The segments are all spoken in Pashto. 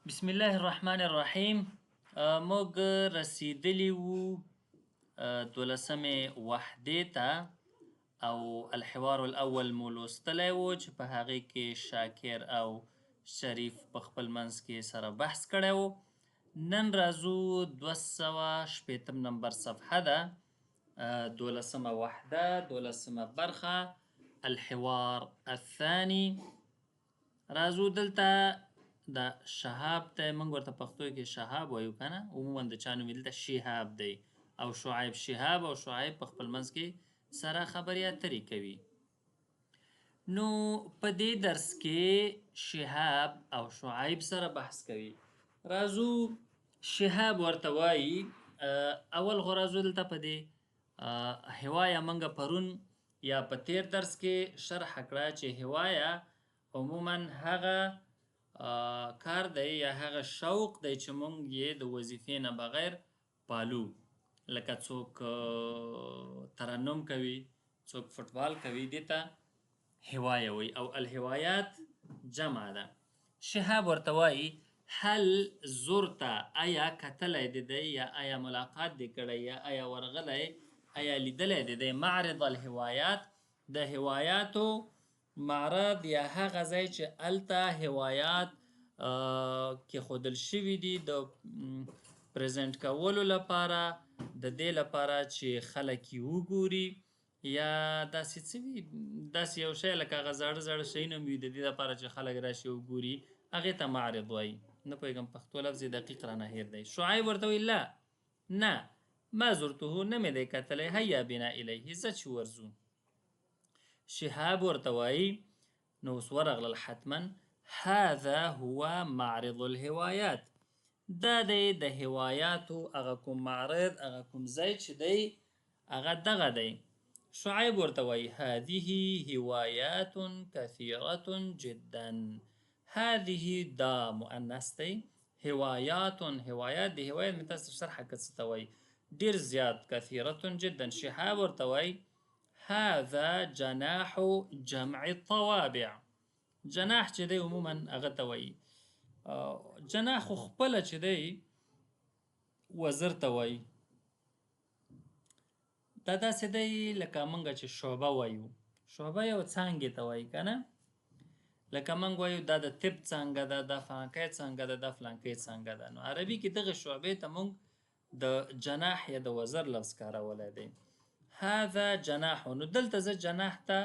بسم الله الرحمن الرحیم. موږ رسیدلی وو دولسمې وحدې ته او الحوار الاول مو لوستلی وو چې په هغې کې شاکر او شریف په خپل منځ کې سره بحث کړی وو. نن راځو 260 نمبر صفحه ده، دولسمه وحده، دولسمه برخه، الحوار الثاني. راځو دلته دا شهاب ته موږ ورته پښتو کې شهاب وایو که نه، عموما د چا نوم یې دلته شهاب دی او شعیب. شهاب او شعیب په خپل منځ کې سره خبرې اترې کوي. نو په دې درس کې شهاب او شعیب سره بحث کوي. راځو شهاب ورته وایي اول خو راځو دلته په دې هوايه موږ پرون یا په تیر درس کې شرح کړه چې هوايه عموما هغه کار دی یا هغه شوق دی چې موږ یې د وظیفې نه بغیر پالو. لکه څوک ترنم کوي، څوک فوټبال کوي، دې ته هوايه وي او الهوايات جمع ده. شهاب ورته وایي هل زرته، آیا کتلی د دی یا آیا ملاقات دې کړی یا آیا ورغلی، آیا لیدلی د دی معرض الهوايات، د هواياتو معرض یا هغه ځای چې هلته هوايات کېښودل شوي دي د پرزنټ کولو لپاره، د دې لپاره چې خلک یې وګوري یا داسې څه وي، داسې یو شی لکه هغه زاړه زاړه شیونه مې وي د دې لپاره چې خلک راشي وګوري، هغې ته معرض وایي. نه پوهېږم پښتو لفظ یې دقیق رانه هېر دی. شعیب ورته وایي لا نه ما زرته، نه مې دی کتلی، هیا بنا الیه، ځه چې ورځو. شهاب ورته وایي نو اوس ورغلل حتما، هذا هو معرض الهوايات، دا دی د هواياتو هغه کوم معرض، هغه کوم ځای چې دی هغه دغه دی. شعیب ورته وایي هذه هوايات كثيرة جدا، هذه دا مؤنث دی، هوايات، هوايات د هوايات مې تاسو شرحه کړه څه ته وایي، ډېر زیات، كثيرة جدا. شهاب ورته وایي هذا جناح جمع الطوابع، جناح چې دی عموما هغه ته وایي، جناح خو خپله چې دی وزر ته وایي. دا داسې دی لکه موږ چې شعبه وایو، شعبه یو څانګې ته وایي که نه، لکه موږ وایو دا د طب څانګه ده، دا فلانکی څانګه ده، دا فلانکی څانګه ده. نو عربي کې دغه شعبې ته موږ د جناح یا د وزر لفظ کارولی دی. هذا جناح، نو دلته زه جناح ته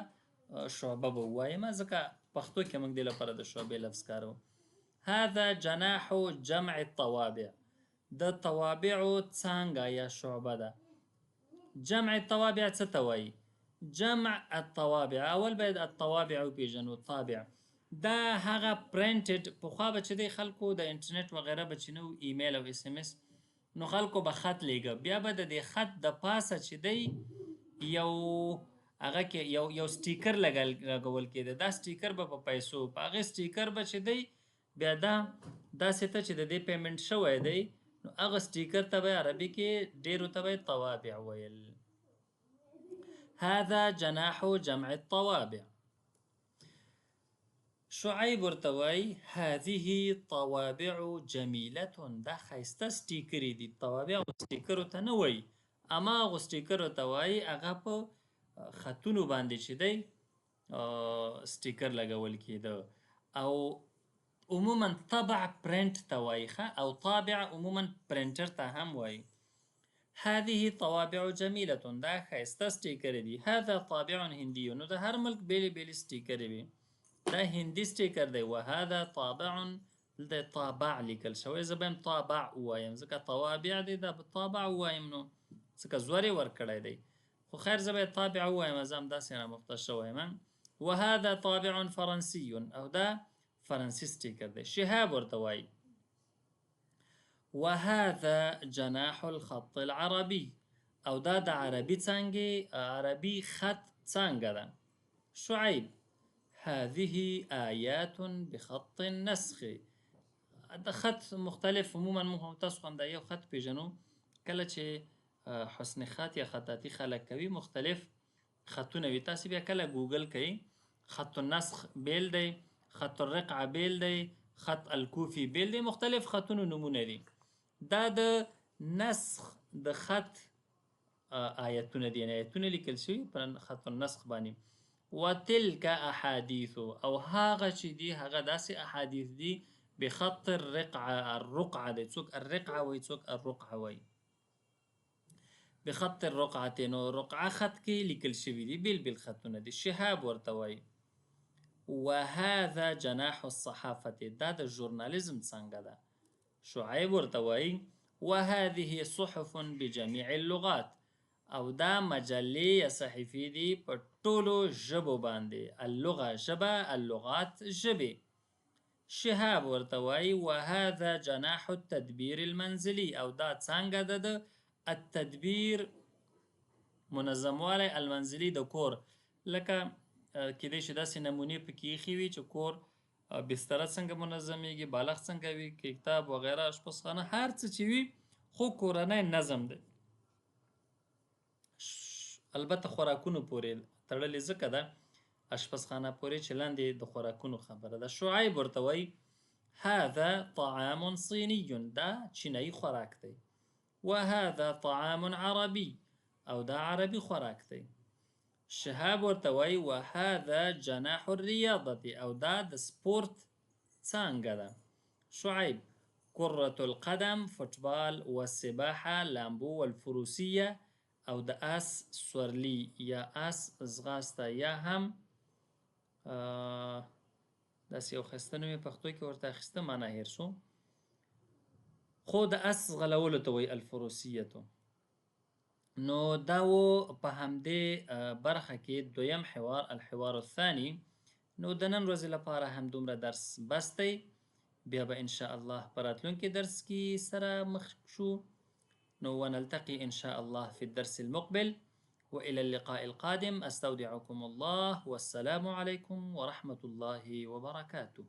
شعبه به ووایم، ځکه پښتو کې موږ دې لپاره د شعبې لفظ کارو. هذا جناح جمع الطوابع، د طوابعو څانګه یا شعبه ده. جمع الطوابع څه ته وایي؟ جمع الطوابع، اول باید الطوابع وپېژنو. طابع دا هغه پرنټډ، پخوا به چې دی خلکو د انټرنیټ وغیره به چې نه و، ایمیل او اس ام اس، نو خلکو به خط لیږه، بیا به د دې خط د پاسه چې دی یو هغه کې یو سټیکر لګول کېده، دا سټیکر به په پیسو، په هغې سټیکر به چې دی بیا دا داسې ته چې د دې پیمنټ شوی دی، نو هغه سټیکر ته به عربي کې ډېرو ته به طوابع ویل. هذا جناح جمع الطوابع. شعیب ورته وایي هذه طوابع جمیلة، دا ښایسته سټیکرې دي. طوابع سټیکرو ته نه وایي، هماغو سټیکرو ته وایي هغه په خطونو باندې چې دی سټیکر لګول کېده. او عموما طبع پرنټ ته وایي او طابع عموما پرنټر ته هم وایي. هذه طوابع جمیلة، دا ښایسته سټیکرې دي. هذا طابع هندي، نو د هر ملک بیلې بیلې سټیکرې وي، دا هندي سټیکر دی. وهذا طابع، دلته طابع لیکل شوی، زه به یم طابع ووایم ځکه طوابع دی، دا به طابع ووایم نو ځکه زور یې ورکړی دی، خو خیر زه به یې طابع ووایم، زه همداسې رامخته شوی یم. وهذا طابع فرنسي، او دا فرانسي سټیکر دی. شهاب ورته وایي وهذا جناح الخط العربي، او دا د عربي څانګې، عربي خط څانګه ده. شعیب هذه آیات بخط النسخ، د خط مختلف، عموما موږ تاسو هم دا یو خط پیژنو، کله چې حسن خط یا خطاطي خلک کوي مختلف خطونه وي، تاسې بیا کله ګوګل کوئ خط النسخ بیل دی، خط الرقعه بیل دی، خط الکوفي بیل دی، مختلف خطونو نمونه دي. دا د نسخ د خط آیتونه دي، یعنې آیتونه لیکل شوي په خط النسخ باندې. وتلک احادیث، او هغه چې دي هغه داسې احادیث دي بخط الرقعه. الرقعه دی، څوک الرقعه وایي څوک الرقعه وایي. بخط الرقعه، نو رقعه خط کې لیکل شوي دي، بیل بیل خطونه دي. شهاب ورته وایي. وهذا جناح الصحافة، دا د ژورنالیزم څنګه ده. شعیب ورته وایي وهذه صحف بجميع اللغات، او دا مجلې یا صحیفې دي په ټولو ژبو باندې. اللغه ژبه، اللغات ژبې. شهاب ورته وایي وهذا جناح التدبیر المنزلي، او دا څنګه ده د التدبیر منظموالی المنزلي د کور. لکه کیدای شي داسې نمونې پکې ایښې وي چې کور بستره څنګه منظمیږي، بالښت څنګه وي، کتاب وغیره، اشپزخانه، هر څه چې وي، خو کورنی نظم دی. البته خوراکونو پورې تړلې ځکه ده، اشپزخانه پورې چې لاندې د خوراکونو خبره ده. شعیب ورته وایي هذا طعام صیني، دا چینایي خوراک دی. وهذا طعام عربي، او دا عربي خوراک دی. شهاب ورته وایي وهذا جناح الرياضة، او دا د سپورت څانګه ده. شعیب كرة القدم، فوتبال، والسباحة، لامبو، والفروسية، او د آس سورلي یا آس ځغاسته، یا هم داسې یو ښایسته نوم یې پښتو کې ورته اخیسته، معنا هیر شو، خو د آس ځغلولو ته وایي الفروسیتو. نو دا و په همدې برخه کې دویم حوار، الحوار الثاني. نو د نن ورځې لپاره همدومره درس بس دی. بیا به انشاء الله په راتلونکي درس کې سره مخ شو. نو ونلتقي إن شاء الله في الدرس المقبل، وإلى اللقاء القادم. أستودعكم الله، والسلام عليكم ورحمة الله وبركاته.